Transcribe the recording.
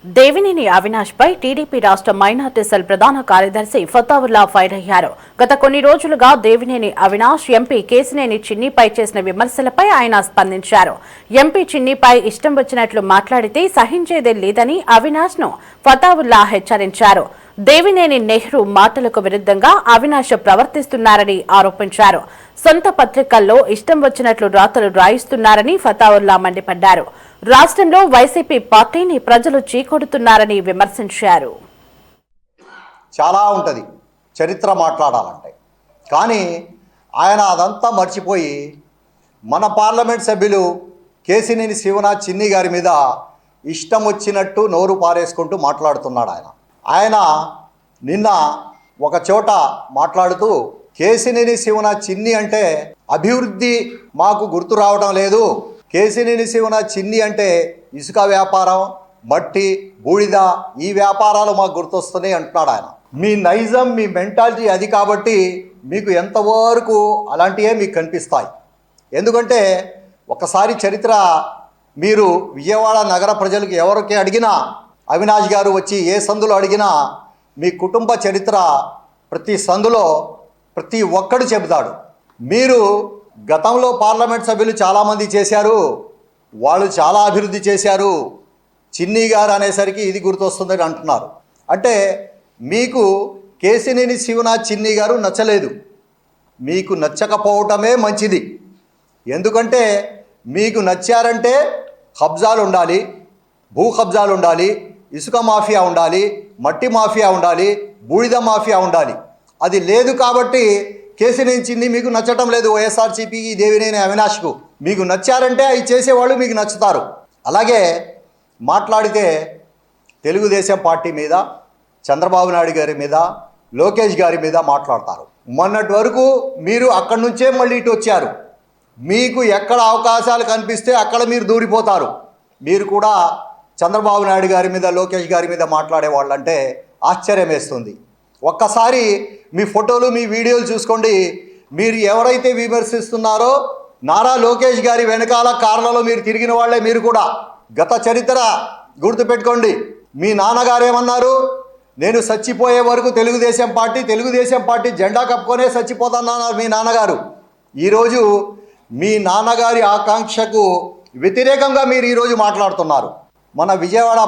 దేవినేని అవినాష్ పై TDP రాష్ట్ర minority cell ప్రధాన కార్యదర్శి ఫతావుల్లా ఫైర్ అయ్యారు. గత కొన్ని రోజులుగా దేవినేని అవినాష్ ఎంపీ కేశినేని చిన్నిపై చేసిన విమర్శలపై ఆయన స్పందించారు. ఎంపీ చిన్నిపై ఇష్టం వచ్చినట్లు మాట్లాడితే సహించేదే లేదని అవినాష్ ను ఫతావుల్లా హెచ్చరించారు. దేవినేని నెహ్రూ మాటలకు విరుద్ధంగా అవినాష్ ప్రవర్తిస్తున్నారని ఆరోపించారు. సొంత పత్రికల్లో ఇష్టం వచ్చినట్లు రాతలు రాయిస్తున్నారని ఫతావుల్లా మండిపడ్డారు. రాష్ట్రంలో వైసీపీ పార్టీని ప్రజలు చీకొడుతున్నారని విమర్శించారు. చాలా ఉంటుంది చరిత్ర మాట్లాడాలంటే, కానీ ఆయన అదంతా మర్చిపోయి మన పార్లమెంట్ సభ్యులు కేశినేని శివనాథ్ చిన్ని గారి మీద ఇష్టం వచ్చినట్టు నోరు పారేసుకుంటూ మాట్లాడుతున్నాడు. ఆయన నిన్న ఒక చోట మాట్లాడుతూ కేశినేని శివనాథ్ చిన్ని అంటే అభివృద్ధి మాకు గుర్తు రావడం లేదు, కేశినేని శివనాథ్ చిన్ని అంటే ఇసుక వ్యాపారం, మట్టి, బూడిద, ఈ వ్యాపారాలు మాకు గుర్తొస్తున్నాయి అంటున్నాడు ఆయన. మీ నైజం, మీ మెంటాలిటీ అది కాబట్టి మీకు ఎంతవరకు అలాంటివే మీకు కనిపిస్తాయి. ఎందుకంటే ఒకసారి చరిత్ర మీరు విజయవాడ నగర ప్రజలకు ఎవరికి అడిగినా, అవినాష్ గారు వచ్చి ఏ సందులో అడిగినా మీ కుటుంబ చరిత్ర ప్రతి సందులో ప్రతి ఒక్కడు చెబుతాడు. మీరు గతంలో పార్లమెంట్ సభ్యులు చాలామంది చేశారు, వాళ్ళు చాలా అభివృద్ధి చేశారు, చిన్ని గారు అనేసరికి ఇది గుర్తొస్తుందని అంటున్నారు. అంటే మీకు కేశినేని శివనాథ్ చిన్ని గారు నచ్చలేదు. మీకు నచ్చకపోవటమే మంచిది. ఎందుకంటే మీకు నచ్చారంటే కబ్జాలు ఉండాలి, భూ కబ్జాలు ఉండాలి, ఇసుక మాఫియా ఉండాలి, మట్టి మాఫియా ఉండాలి, బూడిద మాఫియా ఉండాలి. అది లేదు కాబట్టి కేశినేని చిన్ని మీకు నచ్చటం లేదు. వైఎస్ఆర్సీపీకి దేవినేని అవినాష్కు మీకు నచ్చారంటే అవి చేసేవాళ్ళు మీకు నచ్చుతారు. అలాగే మాట్లాడితే తెలుగుదేశం పార్టీ మీద, చంద్రబాబు నాయుడు గారి మీద, లోకేష్ గారి మీద మాట్లాడతారు. మొన్నటి వరకు మీరు అక్కడి నుంచే మళ్ళీ ఇటు వచ్చారు. మీకు ఎక్కడ అవకాశాలు కనిపిస్తే అక్కడ మీరు దూరిపోతారు. మీరు కూడా చంద్రబాబు నాయుడు గారి మీద, లోకేష్ గారి మీద మాట్లాడే వాళ్ళంటే ఆశ్చర్యం వేస్తుంది. ఒక్కసారి మీ ఫోటోలు, మీ వీడియోలు చూసుకోండి. మీరు ఎవరైతే విమర్శిస్తున్నారో నారా లోకేష్ గారి వెనకాల కార్లలో మీరు తిరిగిన వాళ్ళే. మీరు కూడా గత చరిత్ర గుర్తుపెట్టుకోండి. మీ నాన్నగారు ఏమన్నారు? నేను చచ్చిపోయే వరకు తెలుగుదేశం పార్టీ జెండా కప్పుకొనే చచ్చిపోతానన్నారు మీ నాన్నగారు. ఈరోజు మీ నాన్నగారి ఆకాంక్షకు వ్యతిరేకంగా మీరు ఈరోజు మాట్లాడుతున్నారు. మన విజయవాడ